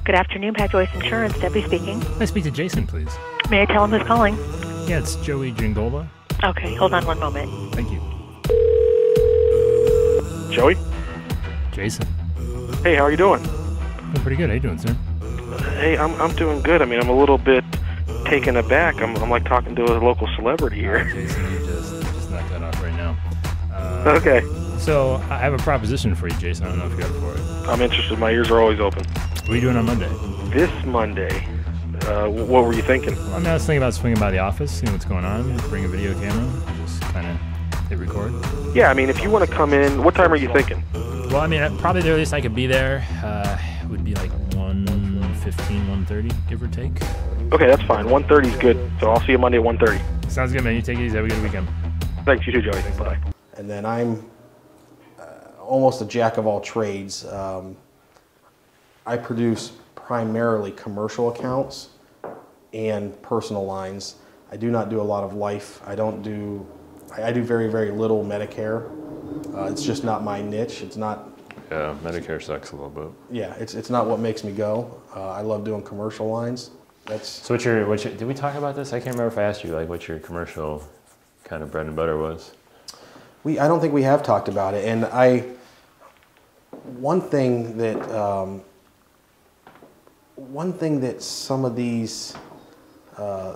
Good afternoon, Pat Joyce Insurance. Debbie speaking. Can I speak to Jason, please? May I tell him who's calling? Yeah, it's Joey Gingola. Okay, hold on one moment. Thank you. Joey? Jason. Hey, how are you doing? I'm pretty good. How you doing, sir? Hey, I'm doing good. I mean, I'm a little bit taken aback. I'm like talking to a local celebrity here. Jason, you just knocked that off right now. Okay. So, I have a proposition for you, Jason. I don't know if you're up for it. I'm interested. My ears are always open. What are you doing on Monday? This Monday, what were you thinking? Well, I mean, I was thinking about swinging by the office, seeing what's going on, bring a video camera, just kind of hit record. Yeah, I mean, if you want to come in, what time are you thinking? Well, I mean, probably the earliest I could be there would be like 1:15, 1:30, give or take. Okay, that's fine. 1:30 is good. So I'll see you Monday at 1:30. Sounds good, man. You take it easy. Have a good weekend. Thanks, you too, Joey. Bye. And then I'm almost a jack of all trades. I produce primarily commercial accounts and personal lines. I do not do a lot of life. I do very, very little Medicare. It's just not my niche. It's not. Yeah, Medicare sucks a little bit. Yeah, it's not what makes me go. I love doing commercial lines. So what's your, did we talk about this? I can't remember if I asked you, like, what your commercial kind of bread and butter was. I don't think we have talked about it. And one thing that some of these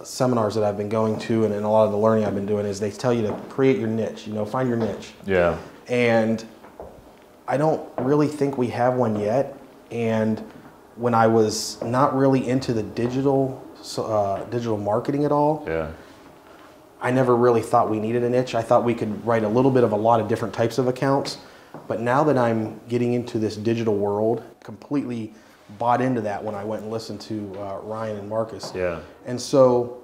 seminars that I've been going to and a lot of the learning I've been doing is they tell you to create your niche, find your niche. Yeah. And I don't really think we have one yet. And when I was not really into the digital marketing at all, yeah, I never really thought we needed a niche. I thought we could write a little bit of a lot of different types of accounts. But now that I'm getting into this digital world, completely bought into that when I went and listened to Ryan and Marcus. Yeah. And so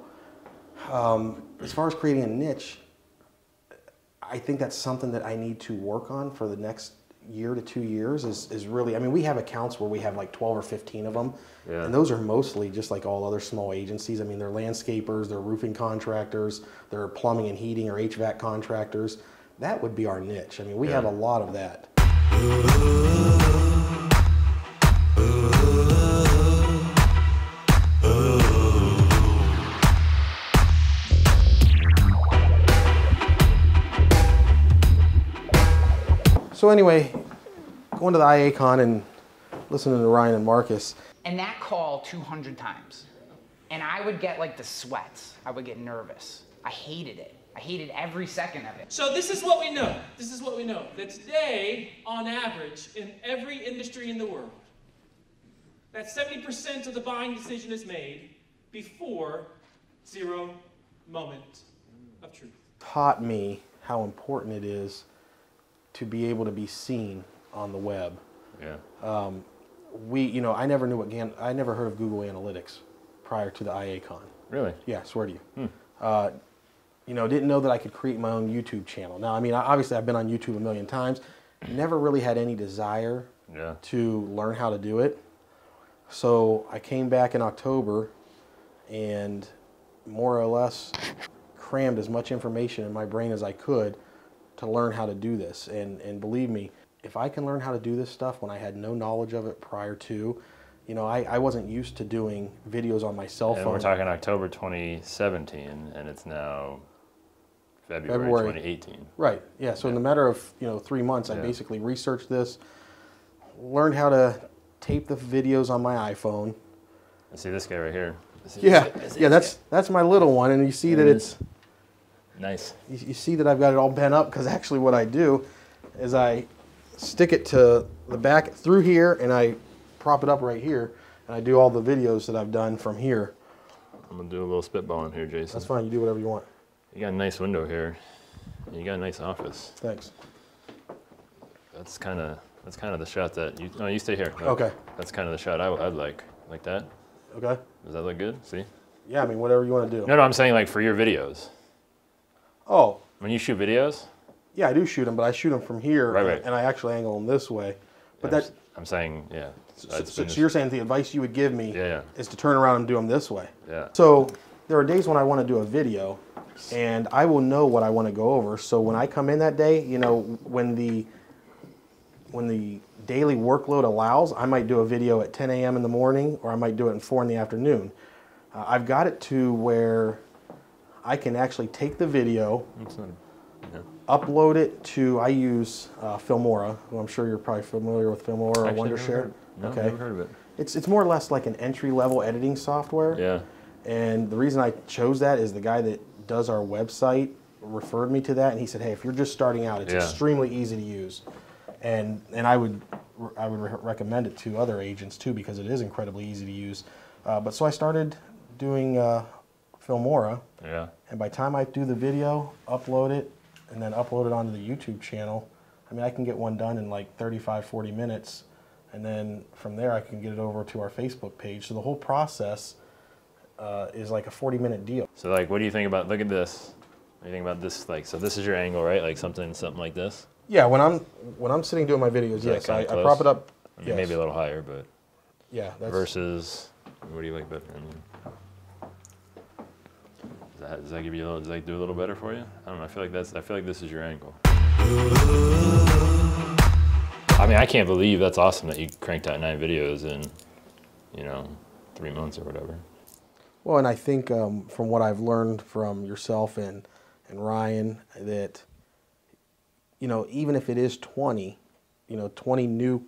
as far as creating a niche, I think that's something that I need to work on for the next year to 2 years is really, I mean, we have accounts where we have like 12 or 15 of them. Yeah. And those are mostly just like all other small agencies. I mean, they're landscapers, they're roofing contractors, they're plumbing and heating or HVAC contractors. That would be our niche. I mean, we have a lot of that. So anyway, going to the IACon and listening to Ryan and Marcus. And that call 200 times. And I would get like the sweats. I would get nervous. I hated it. I hated every second of it. So this is what we know. This is what we know. That today, on average, in every industry in the world, that 70% of the buying decision is made before 0 moment of truth. Taught me how important it is to be able to be seen on the web. Yeah. I never knew I never heard of Google Analytics prior to the IACon. Really? Yeah, I swear to you. Didn't know that I could create my own YouTube channel. Now, I mean, obviously I've been on YouTube a million times. Never really had any desire to learn how to do it. So I came back in October and more or less crammed as much information in my brain as I could to learn how to do this. And believe me, if I can learn how to do this stuff when I had no knowledge of it prior to, I wasn't used to doing videos on my cell phone. And we're talking October 2017, and it's now February 2018. Right, yeah, so in the matter of 3 months, I basically researched this, learned how to tape the videos on my iPhone. I see this guy right here. That's my little one, and you see that it's nice. You see that I've got it all bent up because actually what I do is I stick it to the back through here and I prop it up right here and I do all the videos that I've done from here. I'm gonna do a little spitballing here, Jason. That's fine. You do whatever you want. You got a nice window here. And you got a nice office. Thanks. That's kind of the shot that you. No, you stay here. No, okay. That's kind of the shot I'd like that. Okay. Does that look good? See? Yeah, I mean whatever you want to do. No, I'm saying like for your videos. Oh. When you shoot videos? Yeah, I do shoot them, but I shoot them from here, right. and I actually angle them this way. But yeah, I'm saying, yeah. So you're saying the advice you would give me is to turn around and do them this way. Yeah. So there are days when I want to do a video, and I will know what I want to go over. So when I come in that day, when the daily workload allows, I might do a video at 10 a.m. in the morning, or I might do it at 4 in the afternoon. I've got it to where I can actually take the video, upload it to, I use Filmora, who I'm sure you're probably familiar with Filmora or Wondershare. Okay. Never heard of it. It's more or less like an entry-level editing software. Yeah. And the reason I chose that is the guy that does our website referred me to that, and he said, hey, if you're just starting out, it's extremely easy to use. And I would recommend it to other agents too, because it is incredibly easy to use. But so I started doing Filmora. Yeah. And by the time I do the video, upload it, and then upload it onto the YouTube channel, I mean, I can get one done in like 35, 40 minutes. And then from there, I can get it over to our Facebook page. So the whole process is like a 40-minute deal. So like, what do you think about, look at this. What do you think about this? Like, so this is your angle, right? Like something like this? Yeah, when I'm sitting doing my videos, yes, I prop it up. I mean, maybe a little higher, but yeah. That's, versus, what do you like better? Does that give you a little? Does that do a little better for you? I don't know. I feel like this is your angle. I mean, I can't believe that's awesome that you cranked out 9 videos in, 3 months or whatever. Well, and I think from what I've learned from yourself and Ryan, that even if it is 20 new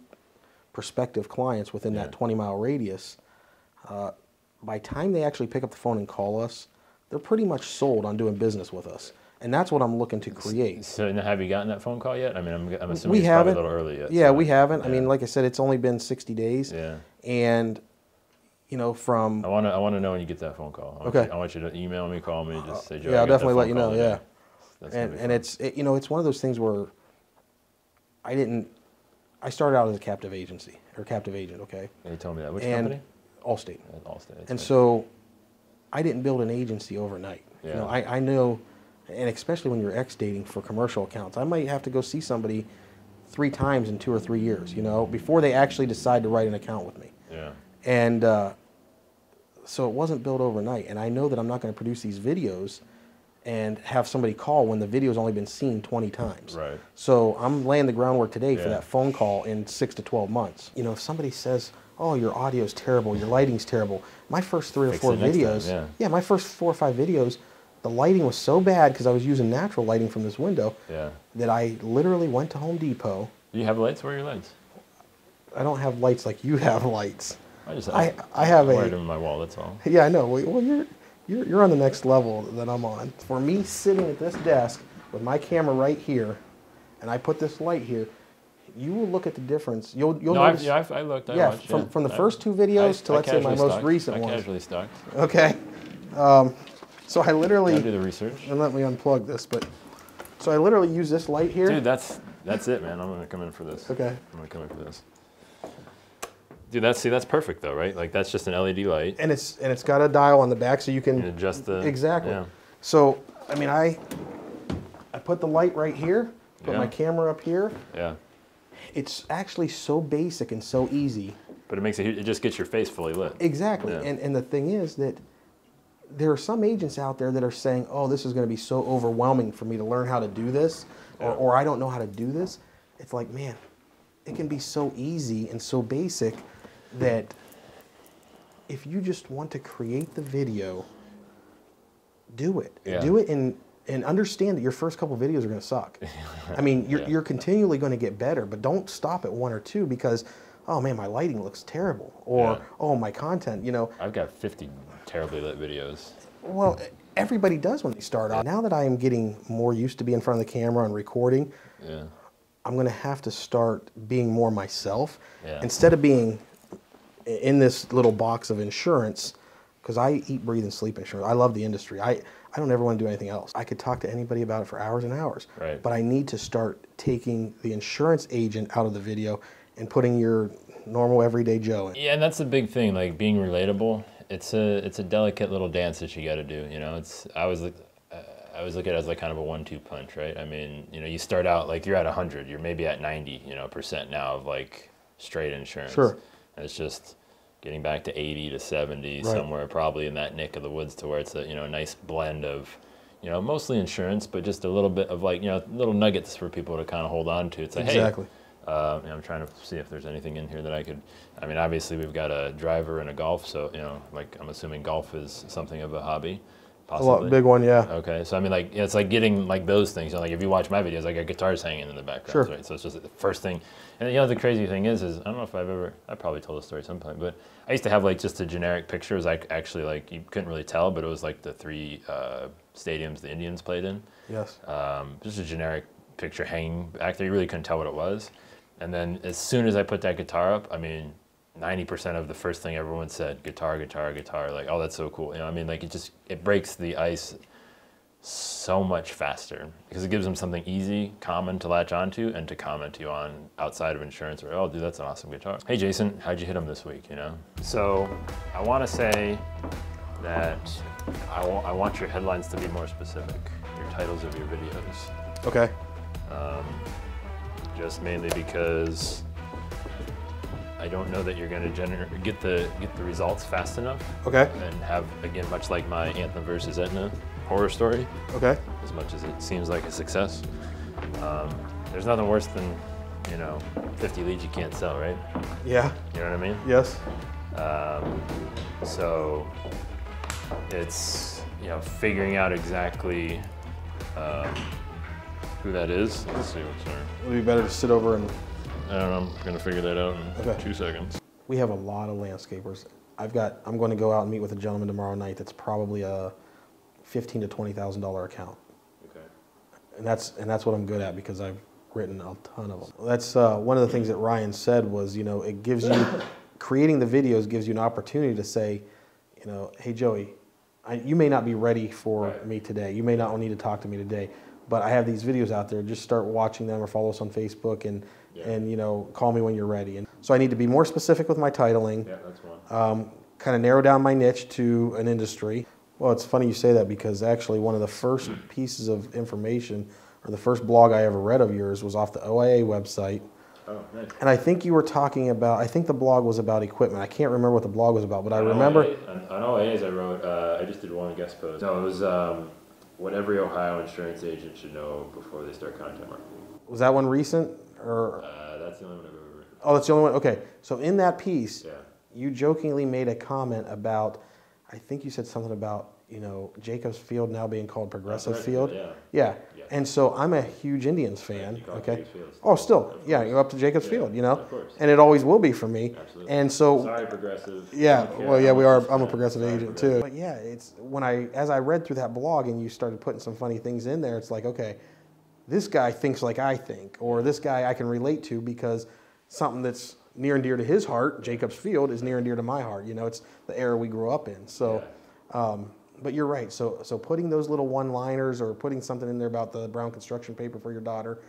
prospective clients within that 20-mile radius, by the time they actually pick up the phone and call us, they're pretty much sold on doing business with us. And that's what I'm looking to create. So have you gotten that phone call yet? I mean, I'm assuming it's probably a little early yet. Yeah, so. we haven't. Yeah. I mean, like I said, it's only been 60 days. Yeah. And, from... I want to know when you get that phone call. I want you to email me, call me, just say, Joe, yeah, I'll definitely let you know, today. And it's one of those things where I started out as a captive agent, okay? Yeah, you told me that. Which company? Allstate. Allstate. And so I didn't build an agency overnight. Yeah. I know, and especially when you're ex-dating for commercial accounts, I might have to go see somebody 3 times in 2 or 3 years, before they actually decide to write an account with me. Yeah. And so it wasn't built overnight. And I know that I'm not going to produce these videos and have somebody call when the video's only been seen 20 times. Right. So I'm laying the groundwork today for that phone call in 6 to 12 months. If somebody says, oh, your audio's terrible, your lighting's terrible, my first 3 or 4 videos, my first 4 or 5 videos, the lighting was so bad because I was using natural lighting from this window that I literally went to Home Depot. Do you have lights? Where are your lights? I don't have lights like you have lights. I have wired them in my wall, that's all. Yeah, I know. Well, you're on the next level that I'm on. For me sitting at this desk with my camera right here, and I put this light here, you will look at the difference. You'll notice. I looked. I watched. From the first 2 videos to let's say my most recent one. I casually stalked. Okay. So I literally. I'll do the research. And let me unplug this, but so I literally use this light here. Dude, that's it, man. I'm gonna come in for this. Okay. I'm gonna come in for this. Dude, that's perfect though, right? Like that's just an LED light. And it's got a dial on the back, so you can adjust the exactly. Yeah. So I mean, I put the light right here, put my camera up here. Yeah. It's actually so basic and so easy. But it just gets your face fully lit. Exactly. Yeah. And the thing is that there are some agents out there that are saying, oh, this is going to be so overwhelming for me to learn how to do this, or I don't know how to do this. It's like, man, it can be so easy and so basic that if you just want to create the video, do it. Yeah. Do it and understand that your first couple videos are going to suck. I mean, you're continually going to get better, but don't stop at 1 or 2 because, oh man, my lighting looks terrible, or oh, my content, I've got 50 terribly lit videos. Well, everybody does when they start out. Now that I am getting more used to being in front of the camera and recording, I'm going to have to start being more myself. Instead of being in this little box of insurance, because I eat, breathe, and sleep insurance. I love the industry. I don't ever want to do anything else. I could talk to anybody about it for hours and hours. Right. But I need to start taking the insurance agent out of the video and putting your normal everyday Joe in. Yeah, and that's the big thing, like being relatable. It's a delicate little dance that you got to do. I always look at it as like kind of a 1-2 punch, right? I mean, you start out like you're at 100, you're maybe at 90%, now of like straight insurance. Sure. And it's just getting back to 80 to 70, somewhere probably in that nick of the woods, to where it's a nice blend of mostly insurance, but just a little bit of like little nuggets for people to kind of hold on to. It's like, exactly. Hey, I'm trying to see if there's anything in here that I could. I mean, obviously we've got a driver and a golf, so like I'm assuming golf is something of a hobby. Possibly. A big one, yeah. Okay, so I mean, like it's like getting like those things. Like if you watch my videos, I got guitars hanging in the background, sure. right? So it's just the first thing. And the crazy thing is I don't know if I probably told this story at some point, but I used to have like just a generic picture. It was like actually like you couldn't really tell, but it was like the 3 stadiums the Indians played in. Yes. Just a generic picture hanging back there. You really couldn't tell what it was. And then as soon as I put that guitar up, I mean, 90% of the first thing everyone said, guitar, guitar, guitar, like, oh, that's so cool. I mean, like it breaks the ice so much faster because it gives them something easy, common to latch onto and to comment to you on outside of insurance or, oh, dude, that's an awesome guitar. Hey, Jason, how'd you hit them this week, So I want to say that I want your headlines to be more specific, your titles of your videos. Okay. Just mainly because I don't know that you're going to get the results fast enough. Okay. And have, again, much like my Anthem versus Aetna horror story. Okay. As much as it seems like a success, there's nothing worse than 50 leads you can't sell, right? Yeah. You know what I mean? Yes. So it's figuring out exactly who that is. Let's see what's there. It would be better to sit over and... I don't know, I'm gonna figure that out in 2 seconds. We have a lot of landscapers. I'm going to go out and meet with a gentleman tomorrow night that's probably a $15,000 to $20,000 account. Okay. And that's what I'm good at because I've written a ton of them. That's one of the things that Ryan said was, it gives you, creating the videos gives you an opportunity to say, hey Joey, you may not be ready for me today. You may not need to talk to me today, but I have these videos out there. Just start watching them or follow us on Facebook and call me when you're ready. And so I need to be more specific with my titling. Yeah, that's one. Kind of narrow down my niche to an industry. Well, it's funny you say that because actually one of the first pieces of information or the first blog I ever read of yours was off the OIA website. Oh, nice. And I think you were talking about, I think the blog was about equipment. I can't remember what the blog was about, but I remember. On OIAs I wrote, I just did one guest post. No, it was what every Ohio insurance agent should know before they start content marketing. Was that one recent? Or? That's the only one I've ever written. Oh, that's the only one? Okay. So in that piece, you jokingly made a comment about, I think you said something about, Jacobs Field now being called Progressive Field. Yeah. And so I'm a huge Indians fan. Okay. Oh, still. Yeah, you're up to Jacobs Field, Of course. And it always will be for me. Absolutely. And so. Sorry, Progressive. Yeah. Well, yeah, we are. I'm a Progressive agent too. But yeah, it's as I read through that blog and you started putting some funny things in there, it's like, okay, this guy thinks like I think, or this guy I can relate to because something that's near and dear to his heart, Jacobs Field, is near and dear to my heart. It's the era we grew up in. So, but you're right. So putting those little one-liners or putting something in there about the brown construction paper for your daughter,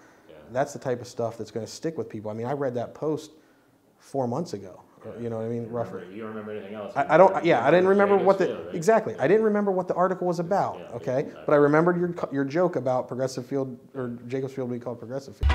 that's the type of stuff that's going to stick with people. I mean, I read that post 4 months ago. You know what I mean? Roughly. You don't remember anything else? I don't. Yeah, I didn't remember what the Field, right? exactly. I didn't remember what the article was about. Okay, but I remembered your joke about Progressive Field or Jacobs Field being called Progressive Field.